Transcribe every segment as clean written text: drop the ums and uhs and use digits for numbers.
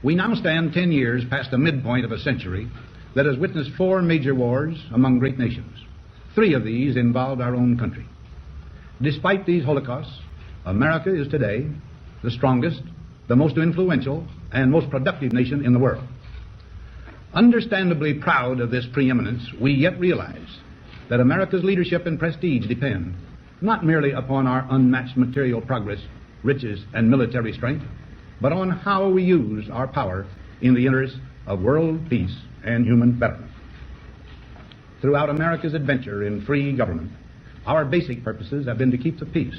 We now stand 10 years past the midpoint of a century that has witnessed 4 major wars among great nations. 3 of these involved our own country. Despite these holocausts, America is today the strongest, the most influential, and most productive nation in the world. Understandably proud of this preeminence, we yet realize that America's leadership and prestige depend not merely upon our unmatched material progress, riches, and military strength, but on how we use our power in the interest of world peace and human betterment. Throughout America's adventure in free government, our basic purposes have been to keep the peace,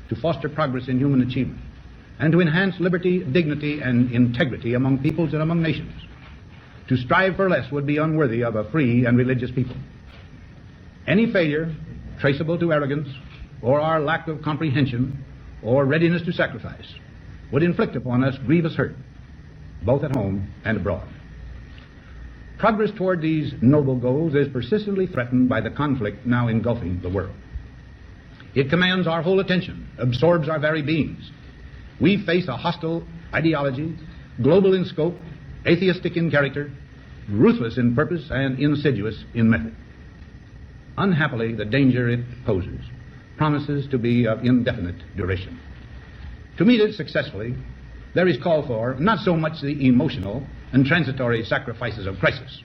to foster progress in human achievement, and to enhance liberty, dignity, and integrity among peoples and among nations. To strive for less would be unworthy of a free and religious people. Any failure traceable to arrogance or our lack of comprehension or readiness to sacrifice would inflict upon us grievous hurt, both at home and abroad. Progress toward these noble goals is persistently threatened by the conflict now engulfing the world. It commands our whole attention, absorbs our very beings. We face a hostile ideology, global in scope, atheistic in character, ruthless in purpose, and insidious in method. Unhappily, the danger it poses promises to be of indefinite duration. To meet it successfully, there is call for not so much the emotional and transitory sacrifices of crisis,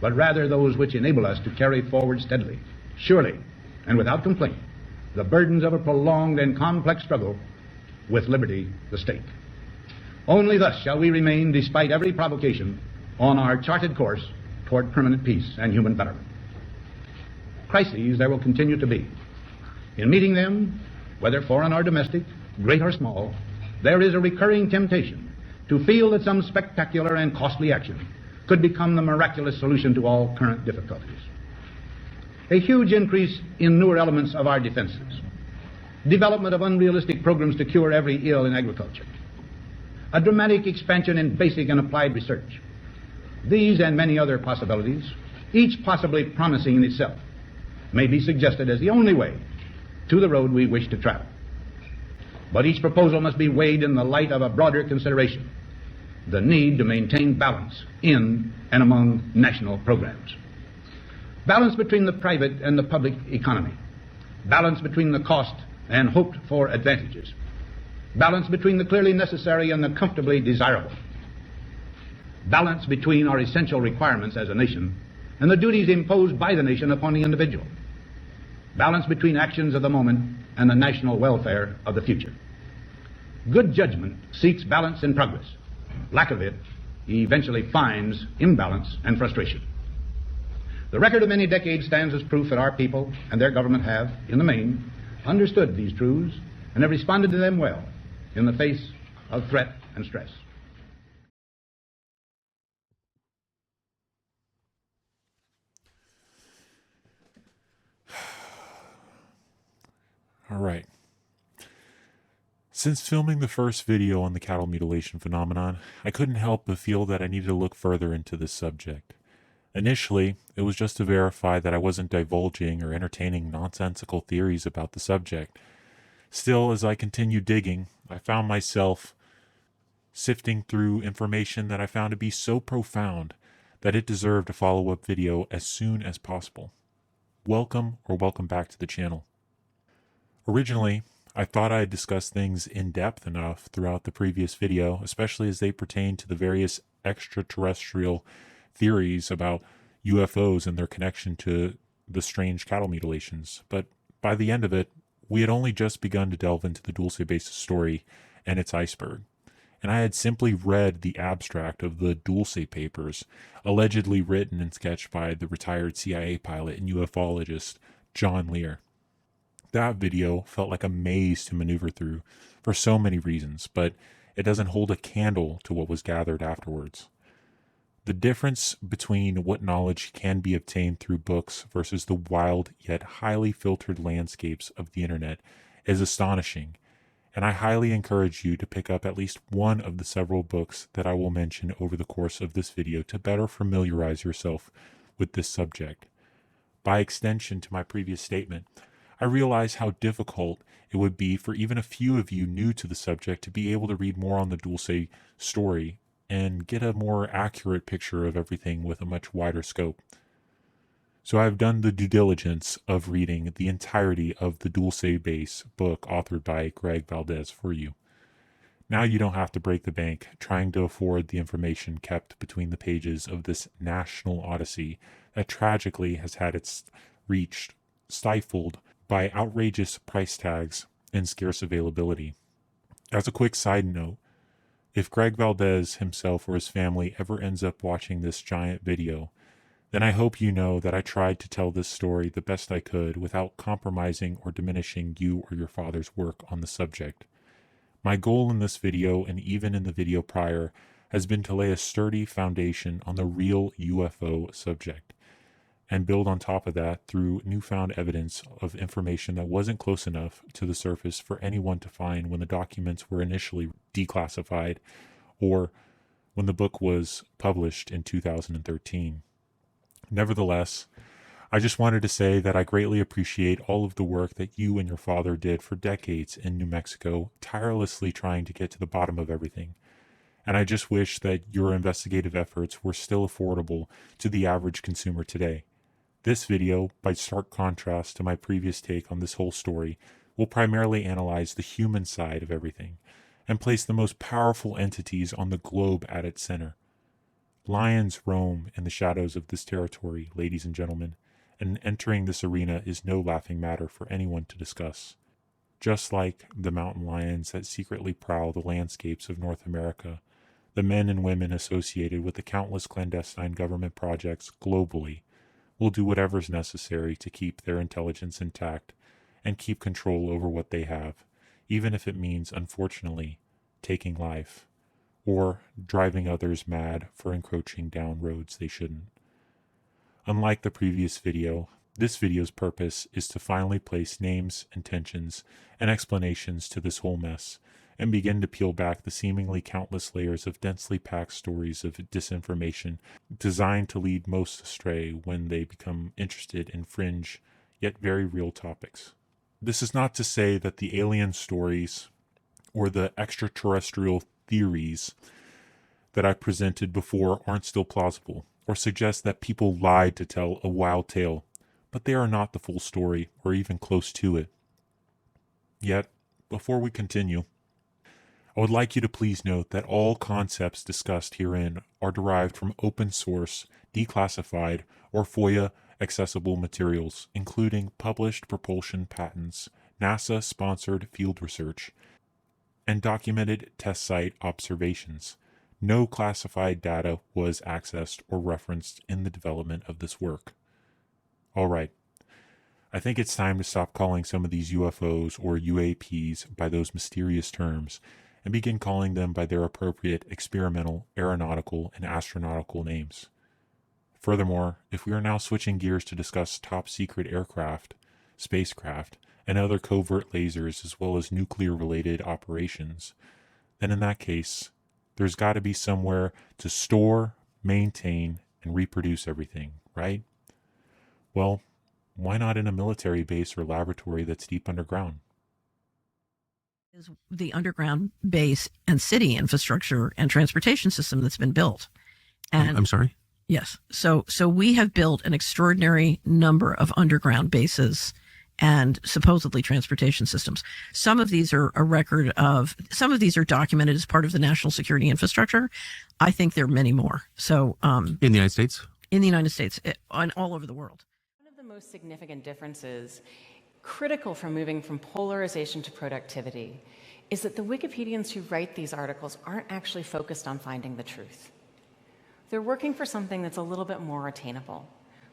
but rather those which enable us to carry forward steadily, surely, and without complaint, the burdens of a prolonged and complex struggle with liberty, the stake. Only thus shall we remain, despite every provocation, on our charted course toward permanent peace and human betterment. Crises there will continue to be. In meeting them, whether foreign or domestic, great or small, there is a recurring temptation to feel that some spectacular and costly action could become the miraculous solution to all current difficulties. A huge increase in newer elements of our defenses, development of unrealistic programs to cure every ill in agriculture, a dramatic expansion in basic and applied research. These and many other possibilities, each possibly promising in itself, may be suggested as the only way to the road we wish to travel. But each proposal must be weighed in the light of a broader consideration, the need to maintain balance in and among national programs. Balance between the private and the public economy. Balance between the cost and hoped for advantages. Balance between the clearly necessary and the comfortably desirable. Balance between our essential requirements as a nation and the duties imposed by the nation upon the individual. Balance between actions of the moment and the national welfare of the future. Good judgment seeks balance and progress. Lack of it eventually finds imbalance and frustration. The record of many decades stands as proof that our people and their government have, in the main, understood these truths and have responded to them well in the face of threat and stress. All right. Since filming the first video on the cattle mutilation phenomenon, I couldn't help but feel that I needed to look further into this subject. Initially, it was just to verify that I wasn't divulging or entertaining nonsensical theories about the subject. Still, as I continued digging, I found myself sifting through information that I found to be so profound that it deserved a follow-up video as soon as possible. Welcome back to the channel. Originally, I thought I had discussed things in depth enough throughout the previous video, especially as they pertain to the various extraterrestrial theories about UFOs and their connection to the strange cattle mutilations. But by the end of it, we had only just begun to delve into the Dulce Base story and its iceberg. And I had simply read the abstract of the Dulce papers, allegedly written and sketched by the retired CIA pilot and ufologist John Lear. That video felt like a maze to maneuver through for so many reasons, but it doesn't hold a candle to what was gathered afterwards. The difference between what knowledge can be obtained through books versus the wild yet highly filtered landscapes of the internet is astonishing, and I highly encourage you to pick up at least one of the several books that I will mention over the course of this video to better familiarize yourself with this subject. By extension to my previous statement, I realize how difficult it would be for even a few of you new to the subject to be able to read more on the Dulce story and get a more accurate picture of everything with a much wider scope. So I've done the due diligence of reading the entirety of the Dulce Base book authored by Greg Valdez for you. Now you don't have to break the bank trying to afford the information kept between the pages of this national odyssey that tragically has had its reach stifled by outrageous price tags and scarce availability. As a quick side note, if Greg Valdez himself or his family ever ends up watching this giant video, then I hope you know that I tried to tell this story the best I could without compromising or diminishing you or your father's work on the subject. My goal in this video, and even in the video prior, has been to lay a sturdy foundation on the real UFO subject, and build on top of that through newfound evidence of information that wasn't close enough to the surface for anyone to find when the documents were initially declassified or when the book was published in 2013. Nevertheless, I just wanted to say that I greatly appreciate all of the work that you and your father did for decades in New Mexico, tirelessly trying to get to the bottom of everything. And I just wish that your investigative efforts were still affordable to the average consumer today. This video, by stark contrast to my previous take on this whole story, will primarily analyze the human side of everything and place the most powerful entities on the globe at its center. Lions roam in the shadows of this territory, ladies and gentlemen, and entering this arena is no laughing matter for anyone to discuss. Just like the mountain lions that secretly prowl the landscapes of North America, the men and women associated with the countless clandestine government projects globally will do whatever's necessary to keep their intelligence intact and keep control over what they have, even if it means, unfortunately, taking life or driving others mad for encroaching down roads they shouldn't. Unlike the previous video, this video's purpose is to finally place names, intentions, and explanations to this whole mess, and begin to peel back the seemingly countless layers of densely packed stories of disinformation designed to lead most astray when they become interested in fringe, yet very real topics. This is not to say that the alien stories or the extraterrestrial theories that I presented before aren't still plausible, or suggest that people lied to tell a wild tale, but they are not the full story, or even close to it. Yet, before we continue, I would like you to please note that all concepts discussed herein are derived from open source, declassified, or FOIA accessible materials, including published propulsion patents, NASA-sponsored field research, and documented test site observations. No classified data was accessed or referenced in the development of this work. All right. I think it's time to stop calling some of these UFOs or UAPs by those mysterious terms and begin calling them by their appropriate experimental, aeronautical, and astronautical names. Furthermore, if we are now switching gears to discuss top secret aircraft, spacecraft, and other covert lasers as well as nuclear-related operations, then in that case, there's got to be somewhere to store, maintain, and reproduce everything, right? Well, why not in a military base or laboratory that's deep underground? Is the underground base and city infrastructure and transportation system that's been built. And I'm sorry? yes, so we have built an extraordinary number of underground bases and supposedly transportation systems. Some of these are some of these are documented as part of the national security infrastructure. I think there are many more. So In the United States? in the United States and all over the world. One of the most significant differences, critical for moving from polarization to productivity, is that the Wikipedians who write these articles aren't actually focused on finding the truth. They're working for something that's a little bit more attainable,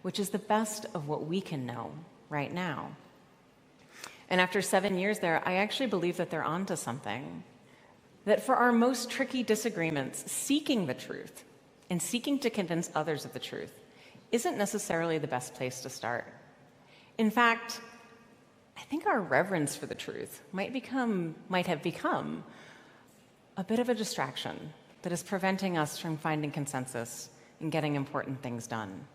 which is the best of what we can know right now. And after 7 years there, I actually believe that they're onto something. That for our most tricky disagreements, seeking the truth and seeking to convince others of the truth isn't necessarily the best place to start. In fact, I think our reverence for the truth might have become a bit of a distraction that is preventing us from finding consensus and getting important things done.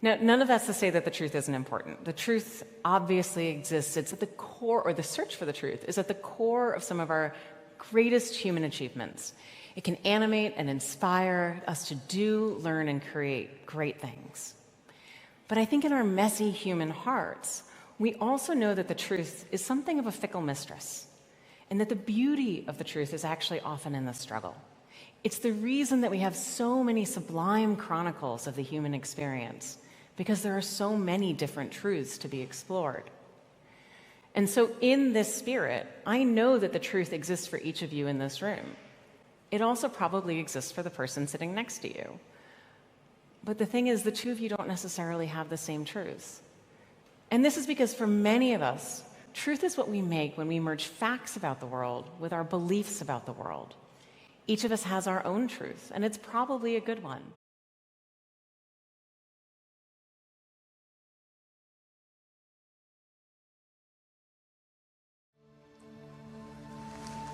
Now, none of that's to say that the truth isn't important. The truth obviously exists. It's at the core, or the search for the truth is at the core of some of our greatest human achievements. It can animate and inspire us to do, learn, and create great things. But I think in our messy human hearts, we also know that the truth is something of a fickle mistress, and that the beauty of the truth is actually often in the struggle. It's the reason that we have so many sublime chronicles of the human experience, because there are so many different truths to be explored. And so in this spirit, I know that the truth exists for each of you in this room. It also probably exists for the person sitting next to you. But the thing is, the two of you don't necessarily have the same truths. And this is because for many of us, truth is what we make when we merge facts about the world with our beliefs about the world. Each of us has our own truth, and it's probably a good one.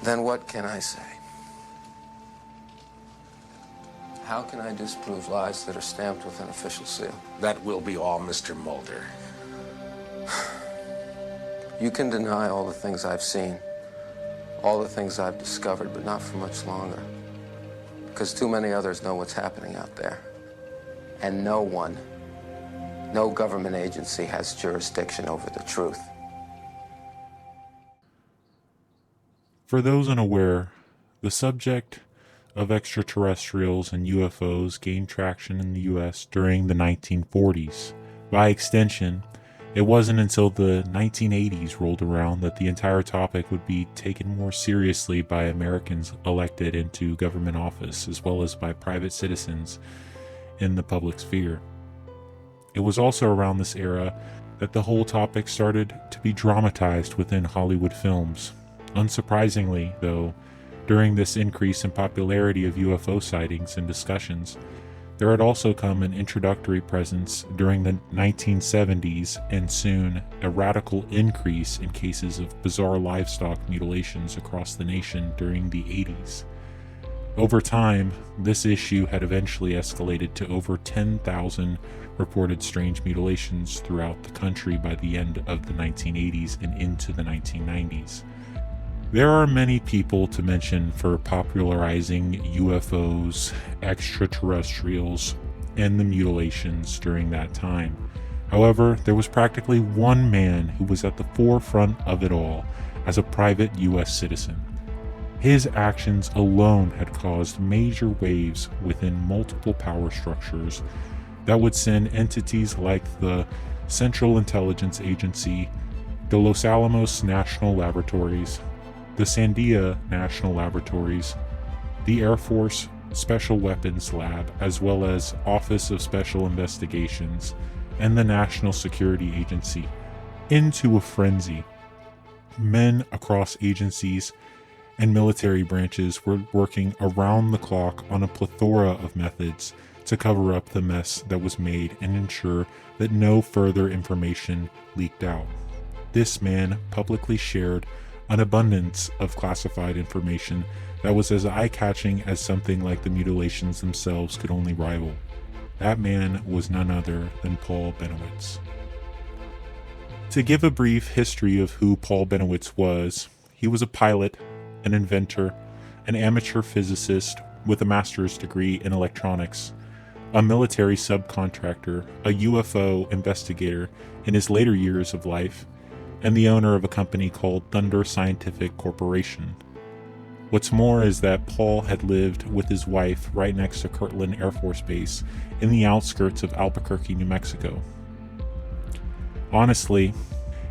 Then what can I say? How can I disprove lies that are stamped with an official seal? That will be all, Mr. Mulder. You can deny all the things I've seen, all the things I've discovered, but not for much longer. Because too many others know what's happening out there. And no one, no government agency has jurisdiction over the truth. For those unaware, the subject of extraterrestrials and UFOs gained traction in the US during the 1940s. By extension, it wasn't until the 1980s rolled around that the entire topic would be taken more seriously by Americans elected into government office, as well as by private citizens in the public sphere. It was also around this era that the whole topic started to be dramatized within Hollywood films. Unsurprisingly, though, during this increase in popularity of UFO sightings and discussions, there had also come an introductory presence during the 1970s and soon a radical increase in cases of bizarre livestock mutilations across the nation during the 80s. Over time, this issue had eventually escalated to over 10,000 reported strange mutilations throughout the country by the end of the 1980s and into the 1990s. There are many people to mention for popularizing UFOs, extraterrestrials, and the mutilations during that time. However, there was practically one man who was at the forefront of it all as a private US citizen. His actions alone had caused major waves within multiple power structures that would send entities like the Central Intelligence Agency, the Los Alamos National Laboratories, the Sandia National Laboratories, the Air Force Special Weapons Lab, as well as Office of Special Investigations, and the National Security Agency, into a frenzy. Men across agencies and military branches were working around the clock on a plethora of methods to cover up the mess that was made and ensure that no further information leaked out. This man publicly shared an abundance of classified information that was as eye-catching as something like the mutilations themselves could only rival. That man was none other than Paul Bennewitz. To give a brief history of who Paul Bennewitz was, he was a pilot, an inventor, an amateur physicist with a master's degree in electronics, a military subcontractor, a UFO investigator in his later years of life, and the owner of a company called Thunder Scientific Corporation. What's more is that Paul had lived with his wife right next to Kirtland Air Force Base in the outskirts of Albuquerque, New Mexico. Honestly,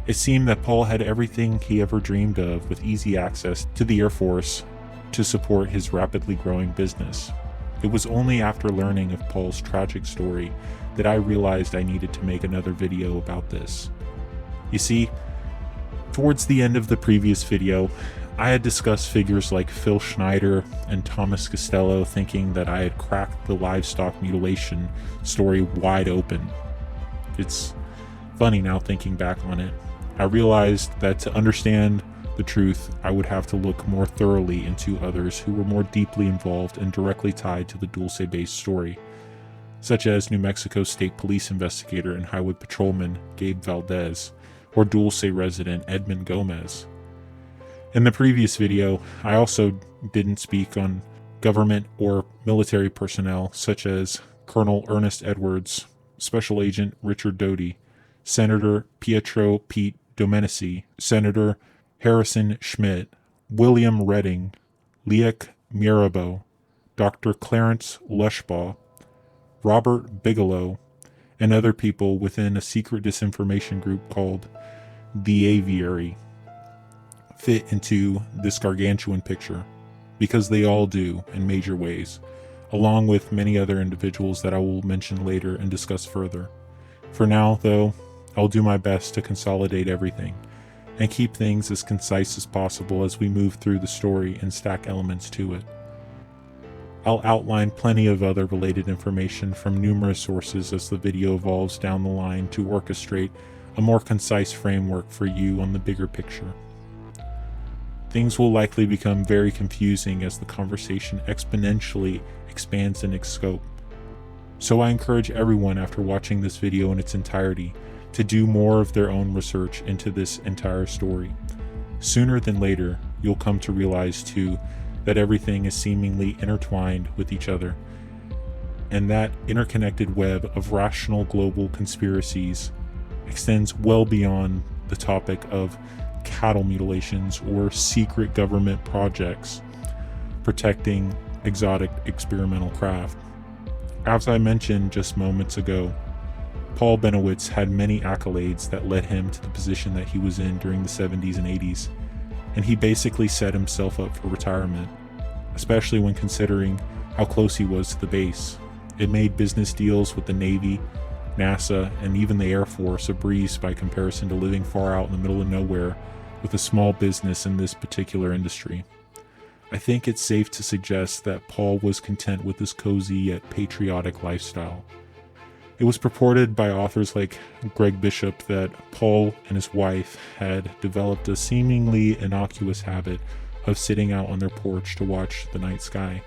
it seemed that Paul had everything he ever dreamed of with easy access to the Air Force to support his rapidly growing business. It was only after learning of Paul's tragic story that I realized I needed to make another video about this. You see, towards the end of the previous video, I had discussed figures like Phil Schneider and Thomas Costello, thinking that I had cracked the livestock mutilation story wide open. It's funny now thinking back on it. I realized that to understand the truth, I would have to look more thoroughly into others who were more deeply involved and directly tied to the Dulce Base story, such as New Mexico State Police investigator and highway patrolman Greg Valdez, or Dulce resident Edmund Gomez. In the previous video, I also didn't speak on government or military personnel such as Colonel Ernest Edwards, Special Agent Richard Doty, Senator Pietro Pete Domenici, Senator Harrison Schmidt, William Redding, Liek Mirabeau, Dr. Clarence Lushbaugh, Robert Bigelow, and other people within a secret disinformation group called the Aviary fit into this gargantuan picture, because they all do in major ways, along with many other individuals that I will mention later and discuss further. For now, though, I'll do my best to consolidate everything and keep things as concise as possible as we move through the story and stack elements to it. I'll outline plenty of other related information from numerous sources as the video evolves down the line to orchestrate a more concise framework for you on the bigger picture. Things will likely become very confusing as the conversation exponentially expands in its scope. So I encourage everyone after watching this video in its entirety to do more of their own research into this entire story. Sooner than later, you'll come to realize too that everything is seemingly intertwined with each other, and that interconnected web of rational global conspiracies extends well beyond the topic of cattle mutilations or secret government projects protecting exotic experimental craft. As I mentioned just moments ago, Paul Benowitz had many accolades that led him to the position that he was in during the 70s and 80s, and he basically set himself up for retirement, especially when considering how close he was to the base. It made business deals with the Navy, NASA, and even the Air Force a breeze by comparison to living far out in the middle of nowhere with a small business in this particular industry. I think it's safe to suggest that Paul was content with this cozy yet patriotic lifestyle. It was purported by authors like Greg Bishop that Paul and his wife had developed a seemingly innocuous habit of sitting out on their porch to watch the night sky.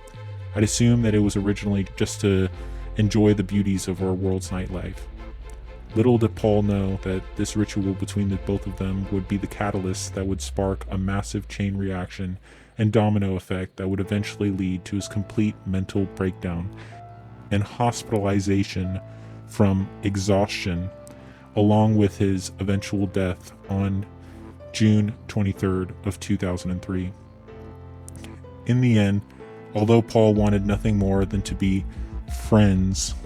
I'd assume that it was originally just to enjoy the beauties of our world's nightlife. Little did Paul know that this ritual between the both of them would be the catalyst that would spark a massive chain reaction and domino effect that would eventually lead to his complete mental breakdown and hospitalization from exhaustion, along with his eventual death on June 23rd of 2003. In the end, although Paul wanted nothing more than to be friends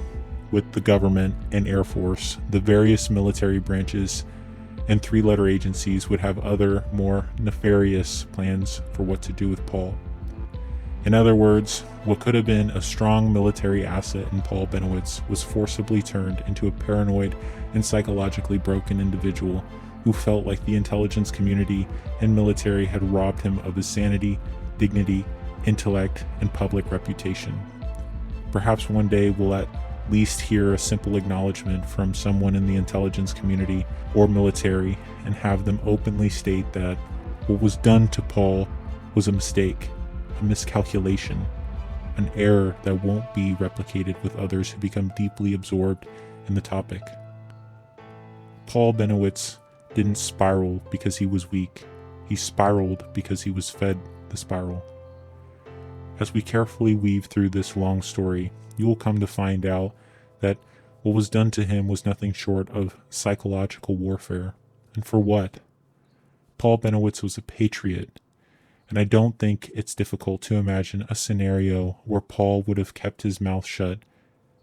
with the government and Air Force, the various military branches and three-letter agencies would have other, more nefarious plans for what to do with Paul. In other words, what could have been a strong military asset in Paul Benowitz was forcibly turned into a paranoid and psychologically broken individual who felt like the intelligence community and military had robbed him of his sanity, dignity, intellect, and public reputation. Perhaps one day we'll at least hear a simple acknowledgement from someone in the intelligence community or military and have them openly state that what was done to Paul was a mistake, a miscalculation, an error that won't be replicated with others who become deeply absorbed in the topic. Paul Benowitz didn't spiral because he was weak. He spiraled because he was fed the spiral. As we carefully weave through this long story, you will come to find out that what was done to him was nothing short of psychological warfare. And for what? Paul Benowitz was a patriot, and I don't think it's difficult to imagine a scenario where Paul would have kept his mouth shut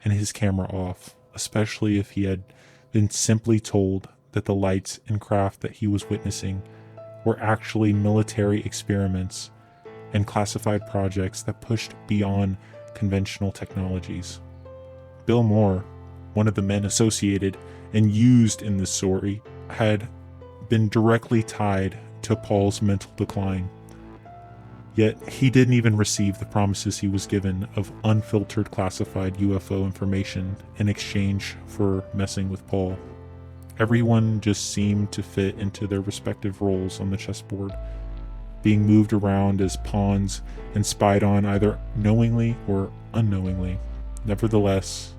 and his camera off, especially if he had been simply told that the lights and craft that he was witnessing were actually military experiments and classified projects that pushed beyond conventional technologies. Bill Moore, one of the men associated and used in this story, had been directly tied to Paul's mental decline. Yet he didn't even receive the promises he was given of unfiltered classified UFO information in exchange for messing with Paul. Everyone just seemed to fit into their respective roles on the chessboard, being moved around as pawns and spied on either knowingly or unknowingly. Nevertheless,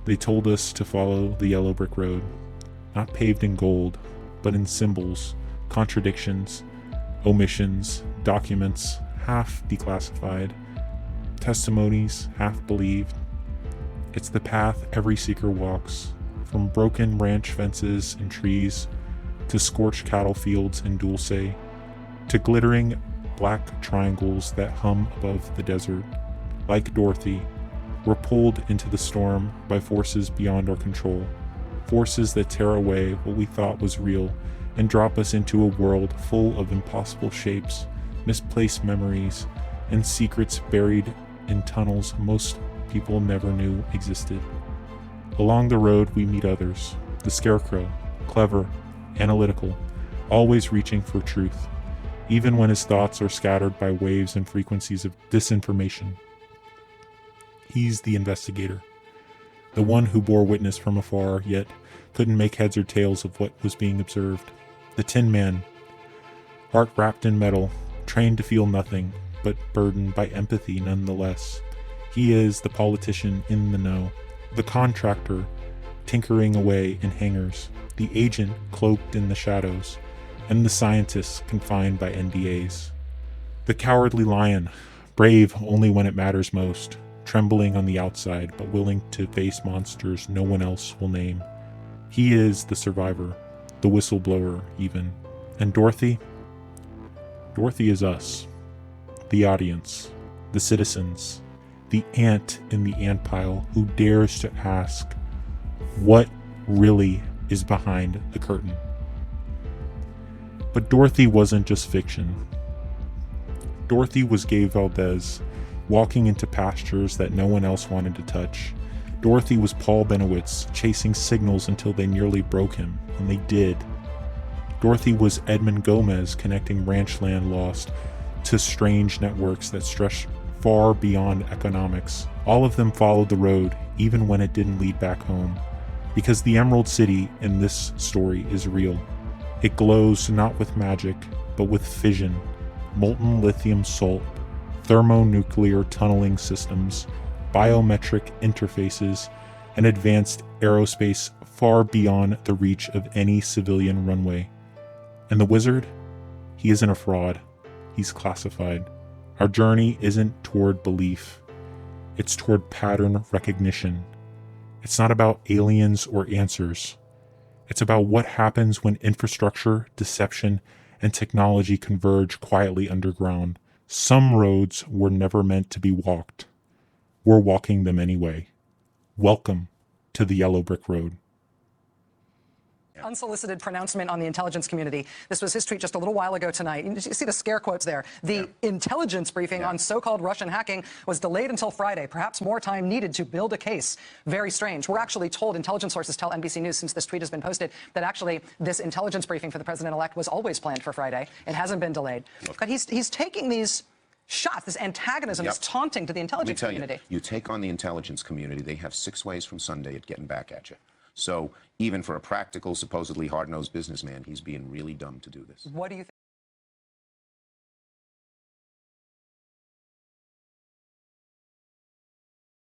they told us to follow the yellow brick road, not paved in gold, but in symbols, contradictions, omissions, documents, half declassified, testimonies half believed. It's the path every seeker walks, from broken ranch fences and trees to scorched cattle fields in Dulce, to glittering black triangles that hum above the desert. Like Dorothy, we're pulled into the storm by forces beyond our control, forces that tear away what we thought was real and drop us into a world full of impossible shapes, misplaced memories, and secrets buried in tunnels most people never knew existed. Along the road, we meet others, the Scarecrow, clever, analytical, always reaching for truth, even when his thoughts are scattered by waves and frequencies of disinformation. He's the investigator, the one who bore witness from afar, yet couldn't make heads or tails of what was being observed. The Tin Man, heart wrapped in metal, trained to feel nothing, but burdened by empathy nonetheless. He is the politician in the know, the contractor tinkering away in hangars, the agent cloaked in the shadows, and the scientist confined by NDAs. The cowardly lion, brave only when it matters most, trembling on the outside but willing to face monsters no one else will name. He is the survivor, the whistleblower even. And Dorothy? Dorothy is us, the audience, the citizens, the ant in the ant pile who dares to ask, what really is behind the curtain? But Dorothy wasn't just fiction. Dorothy was Greg Valdez, walking into pastures that no one else wanted to touch. Dorothy was Paul Benowitz, chasing signals until they nearly broke him, and they did. Dorothy was Edmund Gomez, connecting ranch land lost to strange networks that stretched far beyond economics. All of them followed the road, even when it didn't lead back home. Because the Emerald City in this story is real. It glows not with magic, but with fission, molten lithium salt, thermonuclear tunneling systems, biometric interfaces, and advanced aerospace far beyond the reach of any civilian runway. And the wizard? He isn't a fraud. He's classified. Our journey isn't toward belief. It's toward pattern recognition. It's not about aliens or answers. It's about what happens when infrastructure, deception, and technology converge quietly underground. Some roads were never meant to be walked. We're walking them anyway. Welcome to the Yellow Brick Road. Unsolicited pronouncement on the intelligence community. This was his tweet just a little while ago tonight. You see the scare quotes there. The intelligence briefing on so-called Russian hacking was delayed until Friday. Perhaps more time needed to build a case. Very strange. We're actually told, intelligence sources tell NBC News since this tweet has been posted, that actually this intelligence briefing for the president-elect was always planned for Friday. It hasn't been delayed. But he's taking these shots, this antagonism, this taunting to the intelligence community. You take on the intelligence community, they have 6 ways from Sunday at getting back at you. So even for a practical, supposedly hard-nosed businessman, he's being really dumb to do this. What do you think?